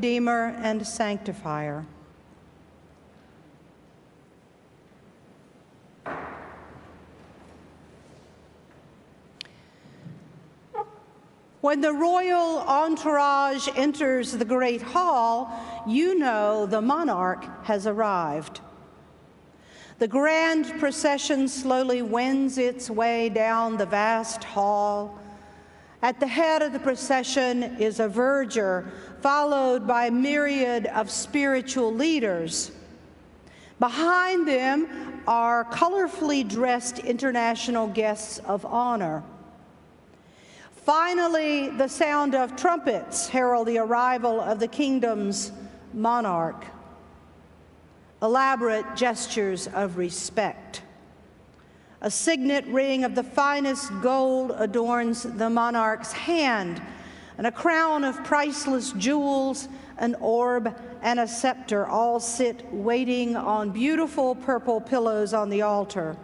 Redeemer and Sanctifier. When the royal entourage enters the Great Hall, you know the monarch has arrived. The grand procession slowly wends its way down the vast hall. At the head of the procession is a verger, followed by a myriad of spiritual leaders. Behind them are colorfully dressed international guests of honor. Finally, the sound of trumpets herald the arrival of the kingdom's monarch. Elaborate gestures of respect. A signet ring of the finest gold adorns the monarch's hand, and a crown of priceless jewels, an orb, and a scepter all sit waiting on beautiful purple pillows on the altar.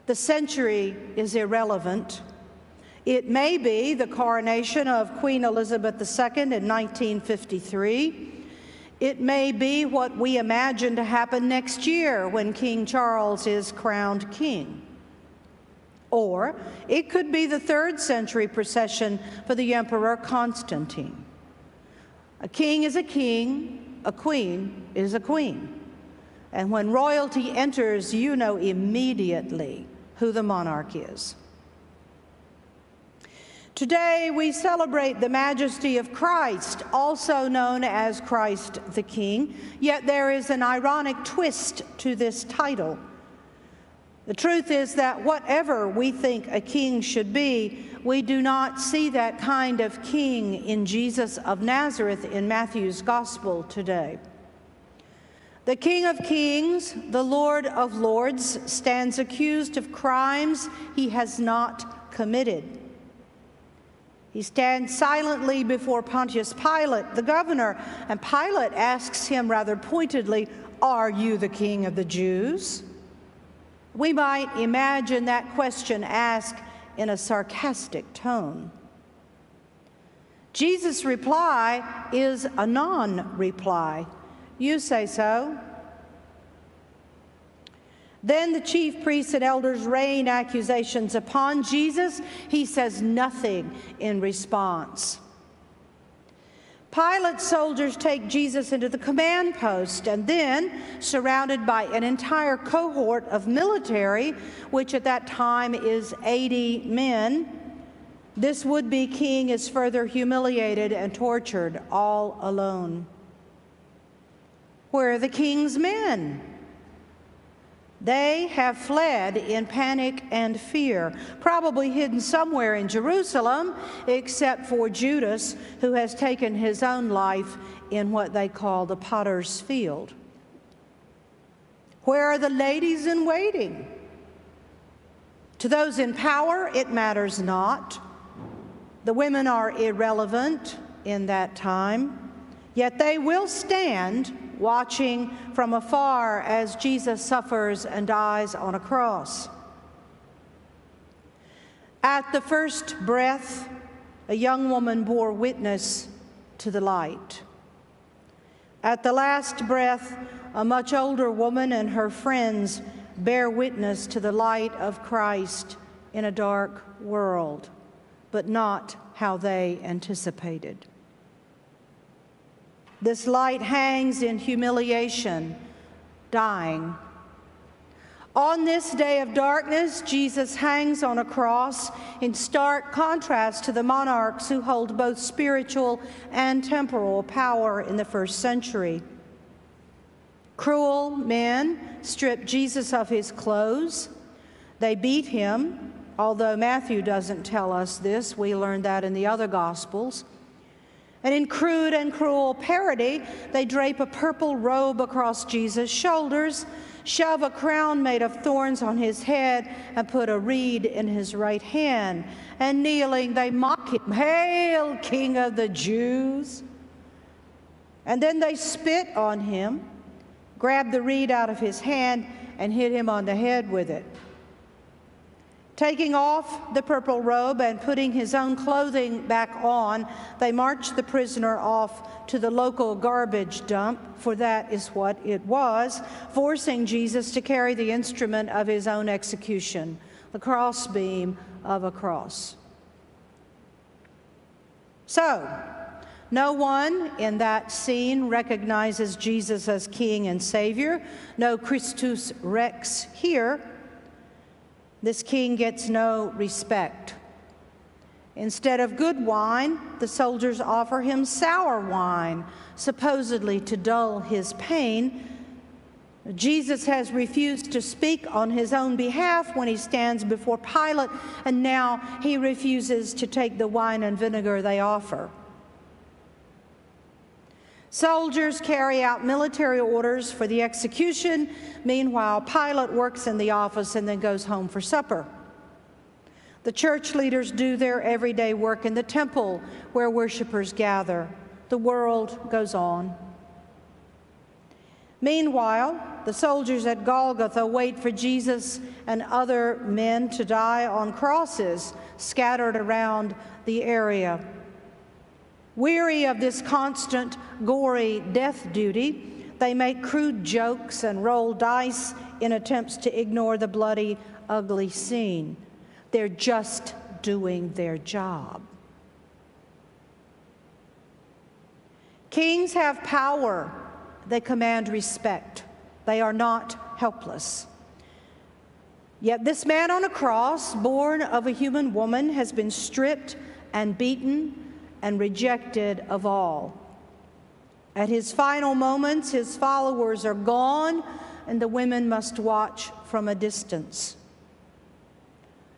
The century is irrelevant. It may be the coronation of Queen Elizabeth II in 1953. It may be what we imagine to happen next year when King Charles is crowned king. Or it could be the 3rd century procession for the Emperor Constantine. A king is a king, a queen is a queen. And when royalty enters, you know immediately who the monarch is. Today, we celebrate the majesty of Christ, also known as Christ the King, yet there is an ironic twist to this title. The truth is that whatever we think a king should be, we do not see that kind of king in Jesus of Nazareth in Matthew's Gospel today. The King of Kings, the Lord of Lords, stands accused of crimes he has not committed. He stands silently before Pontius Pilate, the governor, and Pilate asks him rather pointedly, "Are you the king of the Jews?" We might imagine that question asked in a sarcastic tone. Jesus' reply is a non-reply. "You say so." Then the chief priests and elders rain accusations upon Jesus. He says nothing in response. Pilate's soldiers take Jesus into the command post, and then, surrounded by an entire cohort of military, which at that time is 80 men, this would-be king is further humiliated and tortured all alone. Where are the king's men? They have fled in panic and fear, probably hidden somewhere in Jerusalem, except for Judas, who has taken his own life in what they call the potter's field. Where are the ladies in waiting? To those in power, it matters not. The women are irrelevant in that time, yet they will stand watching from afar as Jesus suffers and dies on a cross. At the first breath, a young woman bore witness to the light. At the last breath, a much older woman and her friends bear witness to the light of Christ in a dark world, but not how they anticipated. This light hangs in humiliation, dying. On this day of darkness, Jesus hangs on a cross in stark contrast to the monarchs who hold both spiritual and temporal power in the 1st century. Cruel men strip Jesus of his clothes. They beat him, although Matthew doesn't tell us this. We learned that in the other Gospels. And in crude and cruel parody, they drape a purple robe across Jesus' shoulders, shove a crown made of thorns on his head, and put a reed in his right hand. And kneeling, they mock him, "Hail, King of the Jews!" And then they spit on him, grab the reed out of his hand, and hit him on the head with it. Taking off the purple robe and putting his own clothing back on, they marched the prisoner off to the local garbage dump, for that is what it was, forcing Jesus to carry the instrument of his own execution, the crossbeam of a cross. So, no one in that scene recognizes Jesus as King and Savior. No Christus Rex here. This king gets no respect. Instead of good wine, the soldiers offer him sour wine, supposedly to dull his pain. Jesus has refused to speak on his own behalf when he stands before Pilate, and now he refuses to take the wine and vinegar they offer. Soldiers carry out military orders for the execution. Meanwhile, Pilate works in the office and then goes home for supper. The church leaders do their everyday work in the temple where worshipers gather. The world goes on. Meanwhile, the soldiers at Golgotha wait for Jesus and other men to die on crosses scattered around the area. Weary of this constant, gory death duty, they make crude jokes and roll dice in attempts to ignore the bloody, ugly scene. They're just doing their job. Kings have power. They command respect. They are not helpless. Yet this man on a cross, born of a human woman, has been stripped and beaten and rejected of all. At his final moments, his followers are gone, and the women must watch from a distance.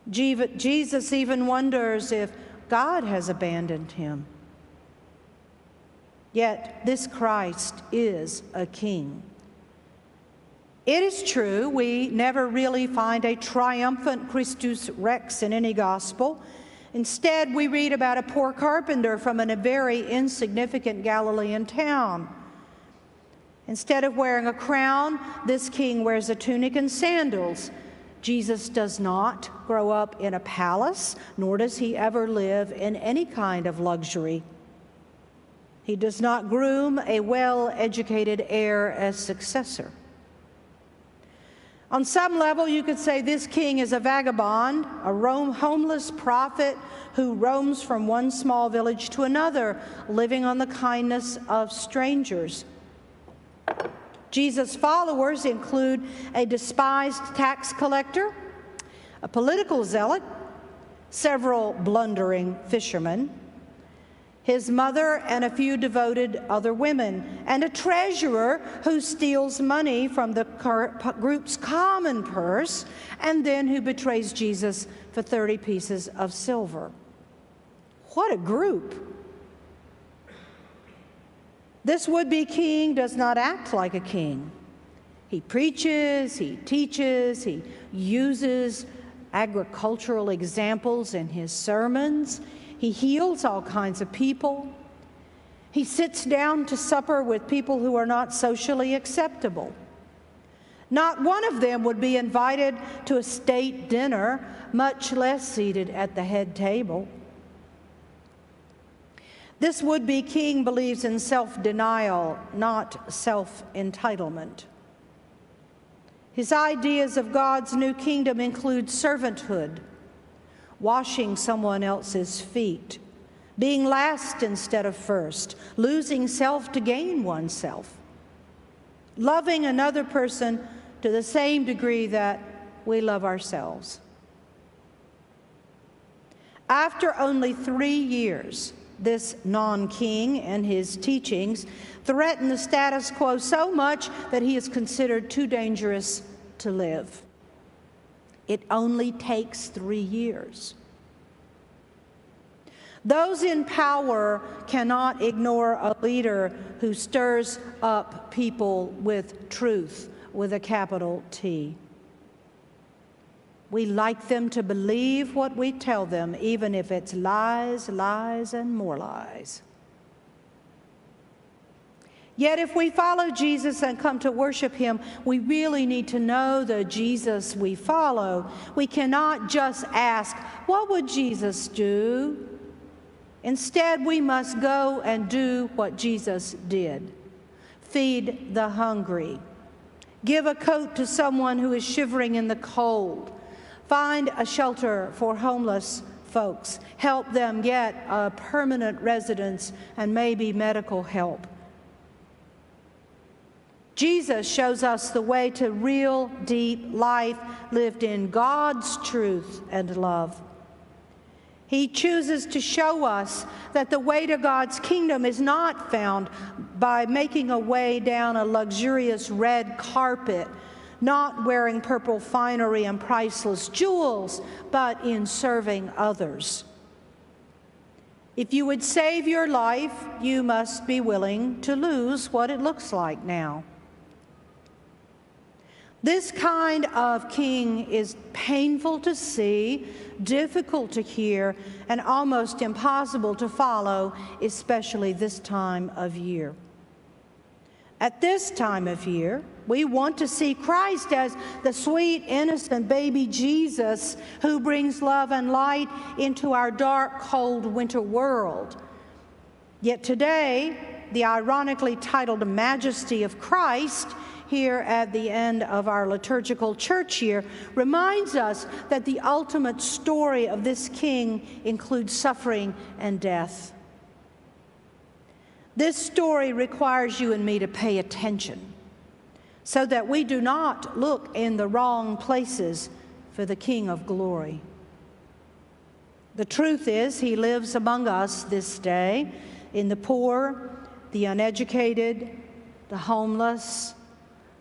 Jesus even wonders if God has abandoned him. Yet this Christ is a king. It is true, we never really find a triumphant Christus Rex in any gospel. Instead, we read about a poor carpenter from a very insignificant Galilean town. Instead of wearing a crown, this king wears a tunic and sandals. Jesus does not grow up in a palace, nor does he ever live in any kind of luxury. He does not groom a well-educated heir as successor. On some level, you could say this king is a vagabond, a homeless prophet who roams from one small village to another, living on the kindness of strangers. Jesus' followers include a despised tax collector, a political zealot, several blundering fishermen, his mother and a few devoted other women, and a treasurer who steals money from the group's common purse and then who betrays Jesus for 30 pieces of silver. What a group! This would-be king does not act like a king. He preaches, he teaches, he uses agricultural examples in his sermons. He heals all kinds of people. He sits down to supper with people who are not socially acceptable. Not one of them would be invited to a state dinner, much less seated at the head table. This would-be king believes in self-denial, not self-entitlement. His ideas of God's new kingdom include servanthood, washing someone else's feet, being last instead of first, losing self to gain oneself, loving another person to the same degree that we love ourselves. After only 3 years, this non-king and his teachings threaten the status quo so much that he is considered too dangerous to live. It only takes 3 years. Those in power cannot ignore a leader who stirs up people with truth, with a capital T. We like them to believe what we tell them, even if it's lies, lies, and more lies. Yet if we follow Jesus and come to worship him, we really need to know the Jesus we follow. We cannot just ask, what would Jesus do? Instead, we must go and do what Jesus did. Feed the hungry. Give a coat to someone who is shivering in the cold. Find a shelter for homeless folks. Help them get a permanent residence and maybe medical help. Jesus shows us the way to real, deep life lived in God's truth and love. He chooses to show us that the way to God's kingdom is not found by making a way down a luxurious red carpet, not wearing purple finery and priceless jewels, but in serving others. If you would save your life, you must be willing to lose what it looks like now. This kind of king is painful to see, difficult to hear, and almost impossible to follow, especially this time of year. At this time of year, we want to see Christ as the sweet, innocent baby Jesus who brings love and light into our dark, cold winter world. Yet today, the ironically titled Majesty of Christ here at the end of our liturgical church year reminds us that the ultimate story of this king includes suffering and death. This story requires you and me to pay attention so that we do not look in the wrong places for the King of glory. The truth is, he lives among us this day in the poor, the uneducated, the homeless,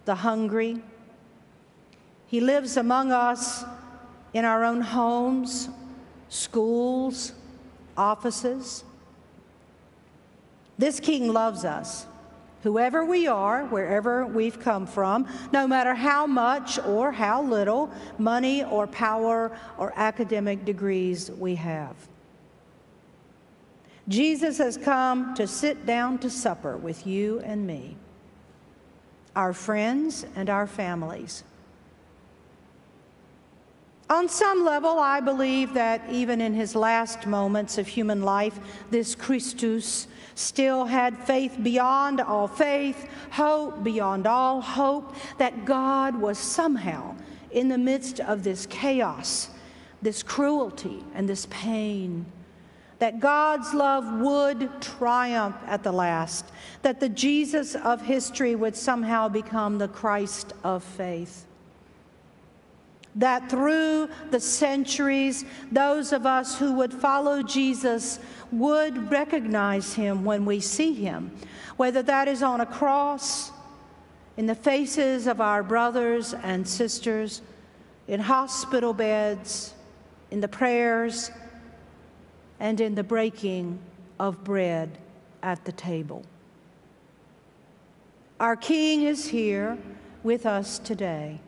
the hungry. He lives among us in our own homes, schools, offices. This King loves us, whoever we are, wherever we've come from, no matter how much or how little money or power or academic degrees we have. Jesus has come to sit down to supper with you and me, our friends and our families. On some level, I believe that even in his last moments of human life, this Christus still had faith beyond all faith, hope beyond all hope, that God was somehow in the midst of this chaos, this cruelty, and this pain, that God's love would triumph at the last, that the Jesus of history would somehow become the Christ of faith. That through the centuries, those of us who would follow Jesus would recognize him when we see him, whether that is on a cross, in the faces of our brothers and sisters, in hospital beds, in the prayers, and in the breaking of bread at the table. Our King is here with us today.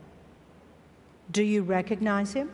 Do you recognize him?